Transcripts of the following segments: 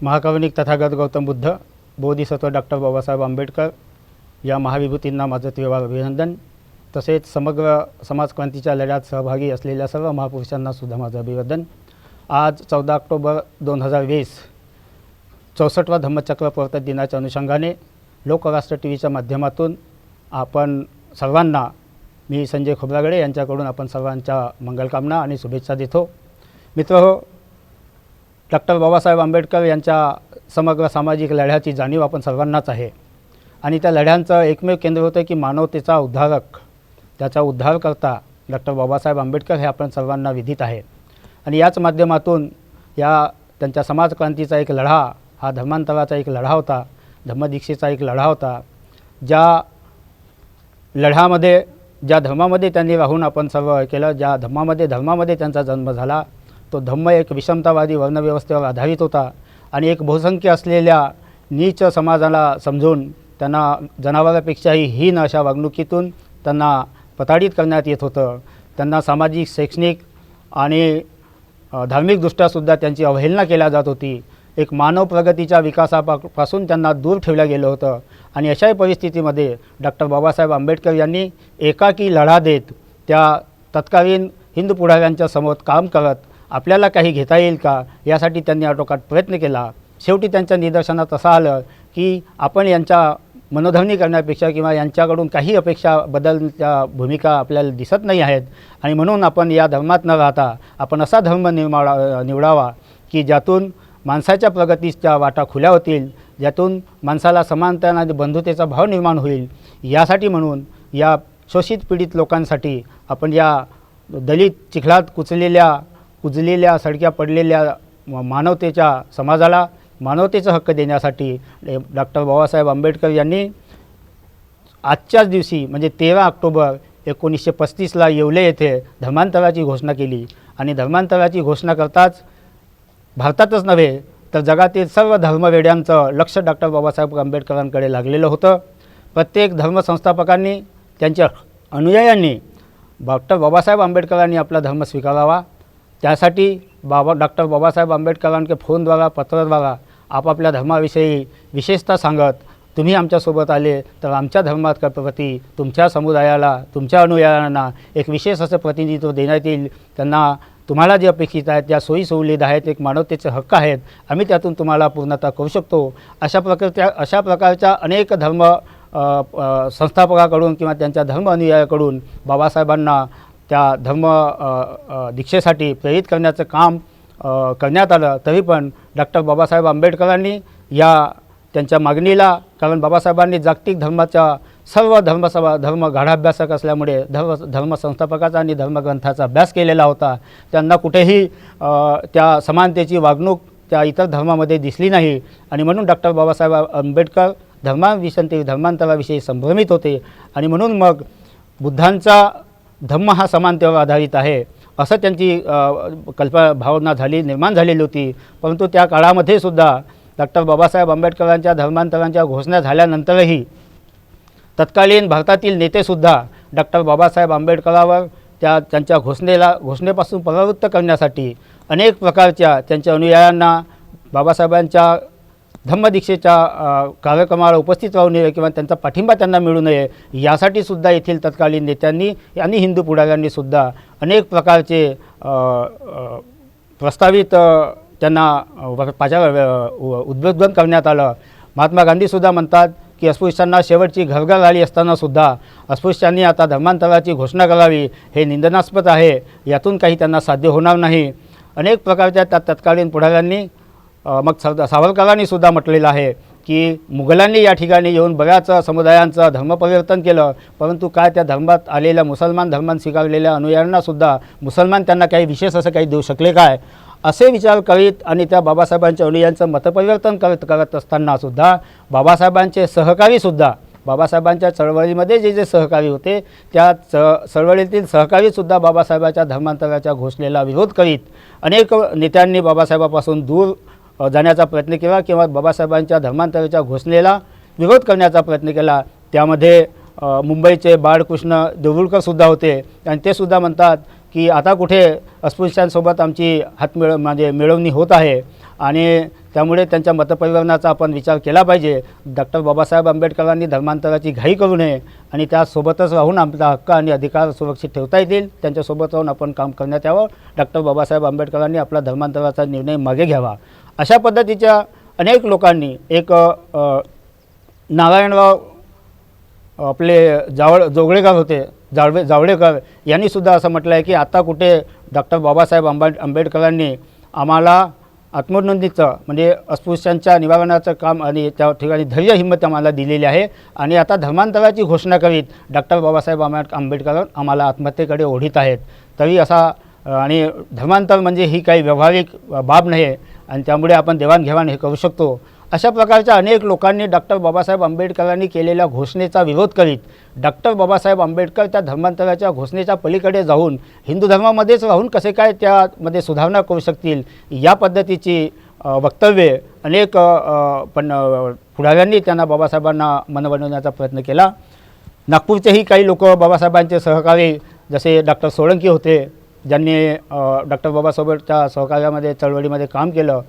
महाकारुणिक Tathagata Gautam Buddha, Bodhisattva doctor Babasaheb Ambedkar या महाविभूतींना माझं तीव्र अभिनंदन. तसेच समग्र समाजक्रांतीच्या लढ्यात सहभागी असलेल्या सर्व महापुरुषांना सुद्धा माझं अभिवादन. आज 14 ऑक्टोबर 2020 64वा धम्मचक्र प्रवर्तन दिनाच्या अनुषंगाने लोकराष्ट्र टीव्हीच्या माध्यमातून आपण सर्वांना, मी संजय खोब्रागडे यांच्याकडून आपण सर्वांच्या मंगलकामना आणि शुभेच्छा देतो. मित्रहो, डॉक्टर बाबासाहेब आंबेडकर यांच्या समग्र सामाजिक लढ्याची जाणीव आपण सर्वांनाच आहे आणि त्या लढ्यांचं एकमेव केंद्र होतं की मानवतेचा उद्धारक, त्याचा उद्धार करता डॉक्टर बाबासाहेब आंबेडकर हे आपण सर्वांना विदित आहे. आणि याच माध्यमातून त्यांच्या समाजक्रांतीचा एक लढा, हा धर्मांतराचा एक लढा होता, धम्मदीक्षेचा एक लढा होता. ज्या लढ्यामध्ये, ज्या धर्मामध्ये त्यांनी राहून आपण सर्व केलं, ज्या धर्मामध्ये त्यांचा जन्म झाला, तो धम्म एक विषमतावादी वर्णव्यवस्थेवर आधारित होता आणि एक बहुसंख्य असलेल्या नीच समाजाला समजून त्यांना जनावरांपेक्षाही हीन अशा वागणुकीतून त्यांना प्रताडित करण्यात येत होतं. त्यांना सामाजिक, शैक्षणिक आणि धार्मिकदृष्ट्यासुद्धा त्यांची अवहेलना केल्या जात होती. एक मानव प्रगतीच्या विकासापासून त्यांना दूर ठेवलं गेलं होतं. आणि अशाही परिस्थितीमध्ये डॉक्टर बाबासाहेब आंबेडकर यांनी एकाकी लढा देत त्या तत्कालीन हिंदू पुढाऱ्यांच्या समोर काम करत आपल्याला काही घेता येईल का यासाठी त्यांनी आटोकाट प्रयत्न केला. शेवटी त्यांच्या निदर्शनात असं आलं की आपण यांच्या मनोधरणी करण्यापेक्षा किंवा यांच्याकडून काही अपेक्षा बदलच्या भूमिका आपल्याला दिसत नाही आहेत आणि म्हणून आपण या धर्मात न राहता आपण असा धर्म निवडावा की ज्यातून माणसाच्या प्रगतीच्या वाटा खुल्या होतील, ज्यातून माणसाला समानता आणि बंधुतेचा भाव निर्माण होईल. यासाठी म्हणून या शोषित पीडित लोकांसाठी आपण या दलित, चिखलात कुजलेल्या सडक्या पडलेल्या मानवतेच्या समाजाला मानवतेचा हक्क देण्यासाठी डॉक्टर बाबासाहेब आंबेडकर यांनी आजच्याच दिवशी म्हणजे 13 ऑक्टोबर 1935ला येवले येथे धर्मांतराची घोषणा केली. आणि धर्मांतराची घोषणा करताच भारतातच नव्हे तर जगातील सर्व धर्मवेड्यांचं लक्ष डॉक्टर बाबासाहेब आंबेडकरांकडे लागलेलं होतं. प्रत्येक धर्मसंस्थापकांनी, त्यांच्या अनुयायांनी डॉक्टर बाबासाहेब आंबेडकरांनी आपला धर्म स्वीकारावा. त्यासाठी डॉक्टर बाबासाहेब आंबेडकरांके फोनद्वारा, पत्राद्वारा आपापल्या धर्माविषयी विशेषता सांगत, तुम्ही आमच्यासोबत आले तर आमच्या धर्माप्रती तुमच्या समुदायाला, तुमच्या अनुयायांना एक विशेष असं प्रतिनिधित्व देण्यात येईल. त्यांना तुम्हाला जे अपेक्षित आहेत त्या सोयीसुविधा आहेत, एक मानवतेचे हक्क आहेत, आम्ही त्यातून तुम्हाला पूर्णता करू शकतो. अशा प्रकारच्या अनेक धर्म संस्थापकाकडून किंवा त्यांच्या धर्म अनुयायाकडून बाबासाहेबांना त्या धर्म दीक्षेसाठी प्रेरित करण्याचं काम करण्यात आलं. तरी पण डॉक्टर बाबासाहेब आंबेडकरांनी त्यांच्या मागणीला, कारण बाबासाहेबांनी जागतिक धर्माच्या सर्व धर्म गाढाभ्यासक असल्यामुळे धर्मसंस्थापकाचा आणि धर्मग्रंथाचा अभ्यास केलेला होता, त्यांना कुठेही त्या समानतेची वागणूक त्या इतर धर्मामध्ये दिसली नाही. आणि म्हणून डॉक्टर बाबासाहेब आंबेडकर धर्मांतराविषयी संभ्रमित होते. आणि म्हणून मग बुद्धांचा धम्म हा समानतेवर आधारित आहे असं त्यांची भावना निर्माण झालेली होती. परंतु त्या काळामध्ये सुद्धा डॉक्टर बाबासाहेब आंबेडकरांच्या धर्मांतरांच्या घोषणा झाल्यानंतरही तत्कालीन भारतातील नेतेसुद्धा डॉक्टर बाबासाहेब आंबेडकरांवर त्यांच्या घोषणेपासून परावृत्त करण्यासाठी अनेक प्रकारच्या त्यांच्या अनुयायांना बाबासाहेबांच्या धम्मदीक्षेच्या कार्यक्रमाला उपस्थित राहू नये किंवा त्यांचा पाठिंबा त्यांना मिळू नये यासाठी सुद्धा येथील तत्कालीन नेत्यांनी आणि हिंदू पुढाऱ्यांनी सुद्धा अनेक प्रकारचे प्रस्तावित त्यांना उद्बोधन करण्यात आलं. महात्मा गांधीसुद्धा म्हणतात की अस्पृश्यांना शेवटची घरघर आली असतानासुद्धा अस्पृश्यांनी आता धर्मांतराची घोषणा करावी, हे निंदनास्पद आहे, यातून काही त्यांना साध्य होणार नाही. अनेक प्रकारच्या तत्कालीन पुढाऱ्यांनी, मग सावरकरांनी सुद्धा म्हटलेलं आहे की मुघलांनी या ठिकाणी येऊन बऱ्याच समुदायांचं धर्मपरिवर्तन केलं, परंतु काय त्या धर्मात आलेल्या मुसलमान धर्मात स्वीकारलेल्या अनुयायांनासुद्धा मुसलमान त्यांना काही विशेष असं काही देऊ शकले काय, असे विचार करीत आणि त्या बाबासाहेबांच्या अनुयायांचं मतपरिवर्तन करत असतानासुद्धा बाबासाहेबांचे सहकारीसुद्धा, बाबासाहेबांच्या चळवळीमध्ये जे सहकारी होते त्या चळवळीतील सहकारीसुद्धा बाबासाहेबांच्या धर्मांतराच्या घोषणेला विरोध करीत अनेक नेत्यांनी बाबासाहेबापासून दूर जाण्याचा प्रयत्न केला किंवा बाबासाहेबांच्या धर्मांतराच्या घोषणेला विरोध करण्याचा प्रयत्न केला. त्यामध्ये मुंबईचे बाळकृष्ण देऊळकरसुद्धा होते आणि ते सुद्धा म्हणतात की आता कुठे अस्पृश्यांसोबत आमची मिळवणी होत आहे आणि त्यामुळे त्यांच्या मतपरिवर्तनाचा आपण विचार केला पाहिजे. डॉक्टर बाबासाहेब आंबेडकरांनी धर्मांतराची घाई करू नये आणि त्यासोबतच राहून आपला हक्क आणि अधिकार सुरक्षित ठेवता येतील. त्यांच्यासोबत राहून आपण काम करण्यात यावं. डॉक्टर बाबासाहेब आंबेडकरांनी आपला धर्मांतराचा निर्णय मागे घ्यावा. अशा पद्धतीच्या अनेक लोकांनी एक नारायणराव आपले जोगळेकर होते, जावळेकर यांनीसुद्धा असं म्हटलं आहे की आता कुठे डॉक्टर बाबासाहेब आंबेडकरांनी आम्हाला आत्मोन्नतीचं म्हणजे अस्पृश्यांच्या निवारणाचं काम आणि त्या ठिकाणी धैर्य हिंमत आम्हाला दिलेली आहे आणि आता धर्मांतराची घोषणा करीत डॉक्टर बाबासाहेब आंबेडकर आम्हाला आत्महत्येकडे ओढीत आहेत. तरी असा आणि धर्मांतर म्हणजे ही काही व्यावहारिक बाब नाही आणि त्यामुळे आपण देवाणघेवाण हे करू शकतो. अशा प्रकारच्या अनेक लोकांनी डॉक्टर बाबासाहेब आंबेडकरांनी केलेल्या घोषणेचा विरोध करीत डॉक्टर बाबासाहेब आंबेडकर त्या धर्मांतराच्या घोषणेच्या पलीकडे जाऊन हिंदू धर्मामध्येच राहून कसे काय त्यामध्ये सुधारणा करू शकतील या पद्धतीची वक्तव्ये अनेक पुढाऱ्यांनी त्यांना बाबासाहेबांना मन बनवण्याचा प्रयत्न केला. नागपूरचेही काही लोक बाबासाहेबांचे सहकारी जसे डॉक्टर सोळंकी होते, ज्यांनी डॉक्टर बाबासाहेबांच्या सहकार्यामध्ये चळवळीमध्ये काम केलं,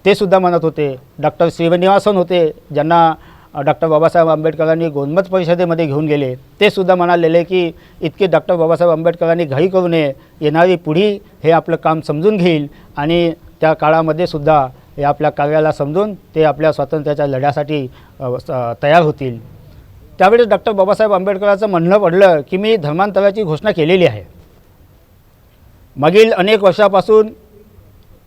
ते सुद्धा म्हणत होते. डॉक्टर श्रीनिवासन होते, ज्यांना डॉक्टर बाबासाहेब आंबेडकरांनी गोलमत परिषदेमध्ये घेऊन गेले, ते सुद्धा म्हणालेले की इतके डॉक्टर बाबासाहेब आंबेडकरांनी घाई करू नये, येणारी पिढी हे आपलं काम समजून घेईल आणि त्या काळामध्ये सुद्धा हे आपल्या कार्याला समजून ते आपल्या स्वातंत्र्याच्या लढ्यासाठी तयार होतील. त्यावेळेस डॉक्टर बाबासाहेब आंबेडकरांचं म्हणणं पडलं की मी धर्मांतराची घोषणा केलेली आहे. मागील अनेक वर्षापासून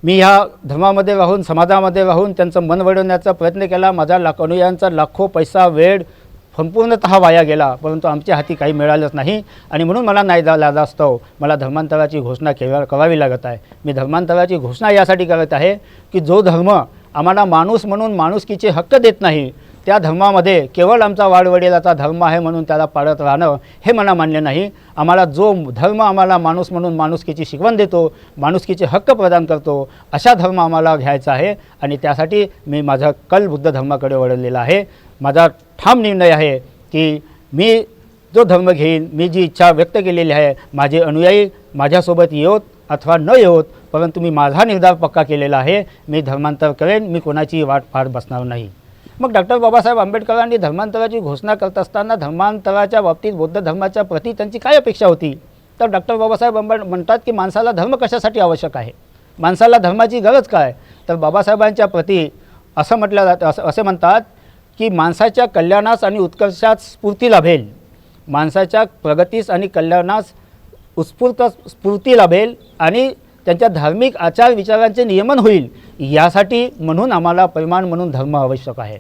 मी ह्या धर्मामध्ये राहून समाजामध्ये राहून त्यांचं मन वळवण्याचा प्रयत्न केला. माझा अनुयायांचा लाखो पैसा वेळ संपूर्णतः वाया गेला, परंतु आमच्या हाती काही मिळालंच नाही आणि म्हणून मला नाईलाजास्तव मला धर्मांतराची घोषणा करावी लागत आहे. मी धर्मांतराची घोषणा यासाठी करत आहे की जो धर्म आम्हाला माणूस म्हणून माणुसकीचे हक्क देत नाही, त्या धर्मामध्ये केवळ आमचा वाडवडिलाचा धर्म आहे म्हणून त्याला पाळत राहणं हे मला मान्य नाही. आम्हाला जो धर्म आम्हाला माणूस म्हणून माणुसकीची शिकवण देतो, माणुसकीचे हक्क प्रदान करतो, अशा धर्म आम्हाला घ्यायचा आहे आणि त्यासाठी मी माझा कल बुद्ध धर्माकडे वळलेला आहे. माझा ठाम निर्णय आहे की मी जो धर्म घेईन, मी जी इच्छा व्यक्त केलेली आहे, माझे अनुयायी माझ्यासोबत येवोत अथवा न येवोत, परंतु मी माझा निर्धार पक्का केलेला आहे. मी धर्मांतर करेन, मी कोणाची वाट पाहत बसणार नाही. मग डॉक्टर बाबासाहेब आंबेडकरांनी धर्मांतराची घोषणा करत असताना धर्मांतराच्या बाबतीत बौद्ध धर्माच्या प्रती त्यांची काय अपेक्षा होती? तर डॉक्टर बाबासाहेब म्हणतात की माणसाला धर्म कशासाठी आवश्यक आहे, माणसाला धर्माची गरज काय? तर बाबासाहेबांच्या प्रती असं म्हटलं जातं, असे म्हणतात की माणसाच्या कल्याणास आणि उत्कर्षात स्फूर्ती लाभेल, माणसाच्या प्रगतीस आणि कल्याणास उत्स्फूर्त स्फूर्ती लाभेल आणि त्यांच्या धार्मिक आचार विचारांचे नियमन होईल, यासाठी म्हणून आम्हाला परिमाण म्हणून धर्म आवश्यक आहे.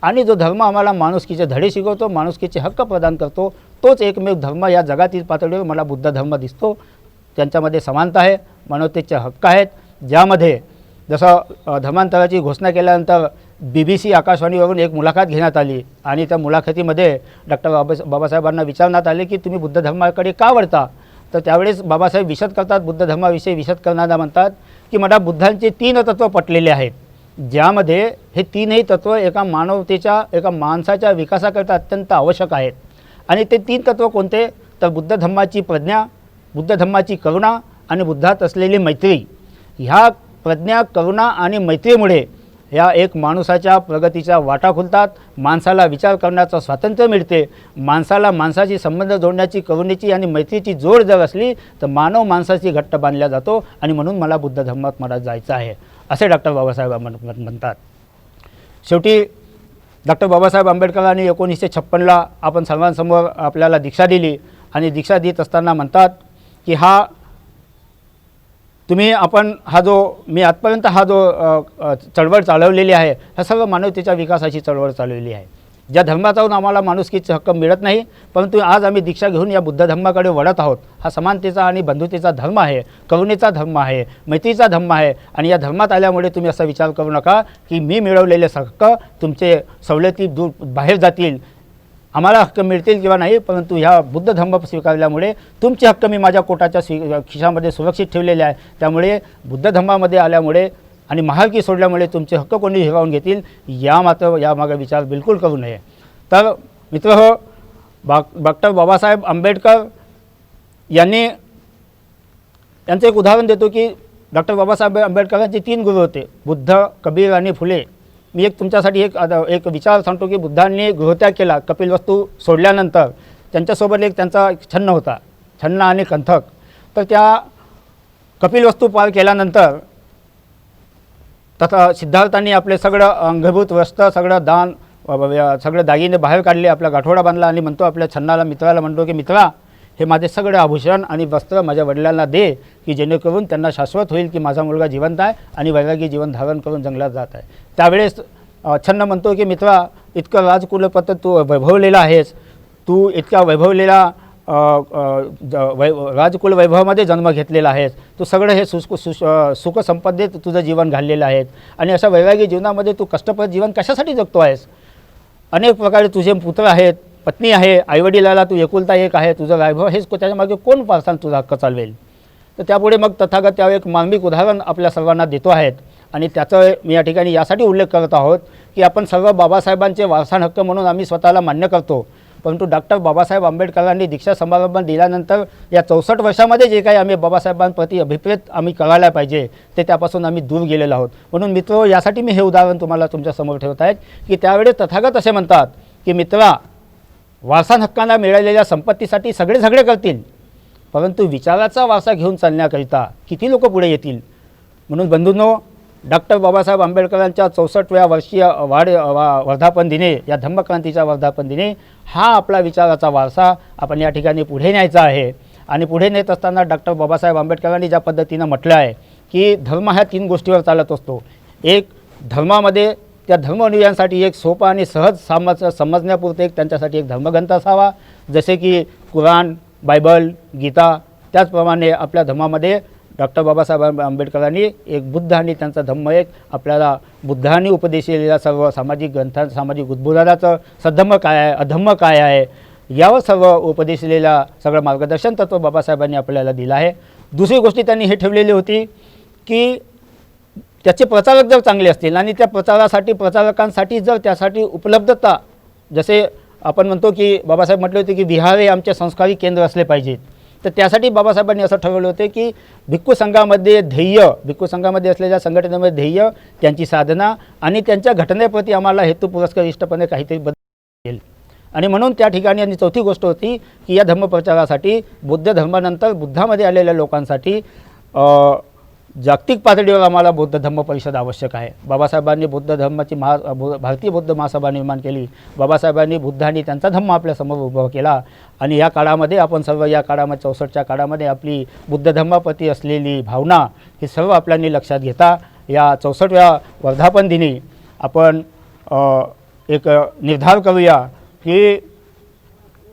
आणि जो धर्म आम्हाला माणुसकीचे धडे शिकवतो, माणुसकीचे हक्क प्रदान करतो, तोच एकमेव धर्म या जगातील पातळीवर मला बुद्ध धर्म दिसतो. त्यांच्यामध्ये समानता आहे, मानवतेचे हक्क आहेत, ज्यामध्ये जसं धर्मांतराची घोषणा केल्यानंतर BBC आकाशवाणीवरून एक मुलाखत घेण्यात आली आणि त्या मुलाखतीमध्ये डॉक्टर बाबासाहेबांना विचारण्यात आले की तुम्ही बुद्ध धर्माकडे का वळता? तर त्यावेळेस बाबासाहेब विशद करतात, बुद्ध धर्माविषयी विशद करताना म्हणतात की मला बुद्धांचे 3 तत्त्व पटलेले आहेत, ज्यामध्ये हे 3ही तत्त्व एका मानवतेच्या एका माणसाच्या विकासाकरता अत्यंत आवश्यक आहेत. आणि ते 3 तत्त्व कोणते? तर बुद्ध धर्माची प्रज्ञा, बुद्ध धर्माची करुणा आणि बुद्धात असलेली मैत्री. ह्या प्रज्ञा, करुणा आणि मैत्रीमुळे या एक माणसाच्या प्रगतीच्या वाटा खुलतात, माणसाला विचार करण्याचं स्वातंत्र्य मिळते, माणसाला माणसाशी संबंध जोडण्याची, करुणेची आणि मैत्रीची जोड जर असली तर मानव माणसाशी घट्ट बांधला जातो आणि म्हणून मला बुद्ध धर्मात मला जायचं आहे, असे डॉक्टर बाबासाहेब म्हणतात. शेवटी डॉक्टर बाबासाहेब आंबेडकरांनी 1956ला आपण सर्वांसमोर आपल्याला दीक्षा दिली आणि दीक्षा देत असताना म्हणतात की मी आजपर्यंत हा जो चळवळ चालवलेली आहे, हा सर्व मानवतेच्या विकासाची चळवळ चालवलेली आहे. ज्या धर्मातून आम्हाला माणुसकीचे हक्क मिळत नाही, परंतु आज आम्ही दीक्षा घेऊन या बुद्ध धर्माकडे वळत आहोत. हा समानतेचा आणि बंधुतेचा धर्म आहे, करुणेचा धर्म आहे, मैत्रीचा धर्म आहे. आणि या धर्मात आल्यामुळे तुम्ही असा विचार करू नका की मी मिळवलेले हक्क तुमचे सवलती दूर बाहेर जातील, आम्हाला हक्क मिळतील किंवा नाही, परंतु ह्या बुद्ध धर्म स्वीकारल्यामुळे तुमचे हक्क मी माझ्या कोटाच्या खिशामध्ये सुरक्षित ठेवलेले आहे. त्यामुळे बुद्ध धर्मामध्ये आल्यामुळे आणि महालकी सोडल्यामुळे तुमचे हक्क कोणी हिरावून घेतील यामागे विचार बिलकुल करू नये. तर मित्रहो, डॉक्टर बाबासाहेब आंबेडकर यांचं एक उदाहरण देतो की डॉक्टर बाबासाहेब आंबेडकरांचे 3 गुरु होते, बुद्ध, कबीर आणि फुले. मी एक तुमच्यासाठी एक विचार सांगतो की बुद्धांनी गृहत्याग केला. कपिलवस्तू सोडल्यानंतर त्यांच्यासोबत एक त्यांचा छन्न होता, छन्न आणि कंथक. तर त्या कपिलवस्तू पार केल्यानंतर तथा सिद्धार्थांनी आपले सगळं अंगभूत वस्त्र, सगळं दान, सगळे दागिने बाहेर काढले, आपला गाठोडा बांधला आणि म्हणतो आपल्या छन्नाला, मित्राला म्हणतो की मित्रा, हे माझे सगळे आभूषण आणि वस्त्र माझ्या वडिलांना दे, की जेणेकरून त्यांना शाश्वत होईल की माझा मुलगा जिवंत आहे आणि वैरागी जीवन धारण करून जंगलात जात आहे. त्यावेळेस छन्न म्हणतो की मित्रा, इतकं राजकुलपत्र तू वैभवलेला आहेस, तू इतक्या वैभवलेला राजकुल वैभवामध्ये जन्म घेतलेला आहेस, तू सगळं हे सुखसंपदेत तुझं जीवन घाललेलं आहे आणि अशा वैरागी जीवनामध्ये तू कष्टप्रद जीवन कशासाठी जगतो आहेस? अनेक प्रकारे तुझे पुत्र आहेत, पत्नी आहे, आईवडिलाला तू एकुलता एक आहे, तुझं वैभव हेच त्याच्यामागे कोण पारसान तुझा हक्क चालवेल? तर त्यापुढे मग तथागत त्यावर एक मार्मिक उदाहरण आपल्या सर्वांना देतो आहेत आणि त्याचं मी या ठिकाणी यासाठी उल्लेख करत आहोत की आपण सर्व बाबासाहेबांचे वारसा हक्क म्हणून आम्ही स्वतःला मान्य करतो, परंतु डॉक्टर बाबासाहेब आंबेडकरांनी दीक्षा समारंभ दिल्यानंतर या 64 वर्षामध्ये जे काही आम्ही बाबासाहेबांप्रती अभिप्रेत आम्ही करायला पाहिजे ते त्यापासून आम्ही दूर गेलेलो आहोत. म्हणून मित्र, यासाठी मी हे उदाहरण तुम्हाला तुमच्यासमोर ठेवत आहेत की त्यावेळेस तथागत असे म्हणतात की मित्रा, वारसा हक्कांना मिळालेल्या संपत्तीसाठी सगळे करतील, परंतु विचाराचा वारसा घेऊन चालण्याकरिता किती लोक पुढे येतील? म्हणून बंधूंनो, डॉक्टर बाबासाहेब आंबेडकरांच्या 64व्या वर्षीय वर्धापन दिनी, या धम्मक्रांतीच्या वर्धापन दिनी हा आपला विचाराचा वारसा आपण या ठिकाणी पुढे न्यायचा आहे. आणि पुढे नेत असताना डॉक्टर बाबासाहेब आंबेडकरांनी ज्या पद्धतीनं म्हटलं आहे की धर्म ह्या 3 गोष्टीवर चालत असतो. एक, धर्मामध्ये त्या धर्मानुयायांसाठी एक सोपा आणि सहज समजण्यापुरते एक त्यांच्यासाठी एक धर्मग्रंथ असावा, जसे की कुराण, बायबल, गीता. त्याचप्रमाणे आपल्या धर्मामध्ये डॉक्टर बाबासाहेब आंबेडकरांनी एक बुद्ध आणि त्यांचा धम्म, एक आपल्याला बुद्धांनी उपदेशिलेल्या सर्व सामाजिक ग्रंथां, सामाजिक उद्बोधनाचं सद्धम्म काय आहे, अधम्म काय आहे, यावर सर्व उपदेशिलेल्या सगळं मार्गदर्शन तत्व बाबासाहेबांनी आपल्याला दिलं आहे. दुसरी गोष्ट त्यांनी हे ठेवलेली होती की त्याचे प्रचारक जर चांगले असतील आणि त्या प्रचारकांसाठी जर त्यासाठी उपलब्धता, जसे आपण म्हणतो की बाबासाहेब म्हटले होते की विहार हे आमचे संस्कारी केंद्र असले पाहिजेत, तर त्यासाठी बाबासाहेबांनी असं ठरवलं होते की भिक्खू संघामध्ये ध्येय, भिक्खू संघामध्ये असलेल्या संघटनेमध्ये ध्येय, त्यांची साधना आणि त्यांच्या घटनेप्रती आम्हाला हेतुपुरस्करिष्टपणे काहीतरी बदल येईल. आणि म्हणून त्या ठिकाणी आणि चौथी गोष्ट होती की या धर्मप्रचारासाठी बुद्ध धर्मानंतर बुद्धामध्ये आलेल्या लोकांसाठी जागतिक पातळीवर आम्हाला बौद्ध धम्म परिषद आवश्यक आहे. बाबासाहेबांनी बुद्ध धर्माची भारतीय बौद्ध महासभा निर्माण केली. बाबासाहेबांनी बुद्ध आणि त्यांचा धम्म आपल्यासमोर उभा केला आणि या काळामध्ये आपण सर्व या काळामध्ये 64च्या काळामध्ये आपली बुद्ध धम्माप्रती असलेली भावना ही सर्व आपल्याला लक्षात घेता या 64व्या वर्धापन दिनी आपण एक निर्धार करूया की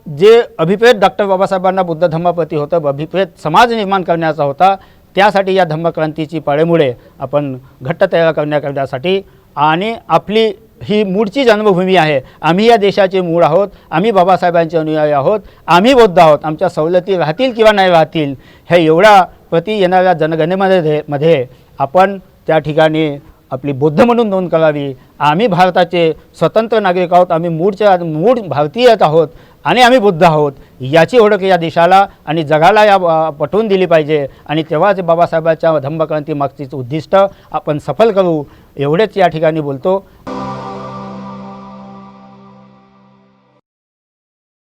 जे अभिप्रेत डॉक्टर बाबासाहेबांना बुद्ध धम्माप्रती होतं, अभिप्रेत समाज निर्माण करण्याचा होता, त्यासाठी या धम्मक्रांतीची पाळेमुळे आपण घट्ट तयार करण्यासाठी आणि आपली ही मूळची जन्मभूमी आहे, आम्ही या देशाचे मूळ आहोत, आम्ही बाबासाहेबांचे अनुयायी आहोत, आम्ही बौद्ध आहोत, आमच्या सवलती राहतील किंवा नाही राहतील ह्या एवढ्या प्रति येणाऱ्या जनगणनेमध्ये आपण त्या ठिकाणी आपली बौद्ध म्हणून नोंद करावी. आम्ही भारताचे स्वतंत्र नागरिक आहोत, आम्ही मूळ भारतीय आहोत आणि आम्ही बुद्ध आहोत, याची ओळख या देशाला आणि जगाला या पटवून दिली पाहिजे. आणि तेव्हाच बाबासाहेबांच्या धम्मक्रांती मागचे उद्दिष्ट आपण सफल करू, एवढेच या ठिकाणी बोलतो.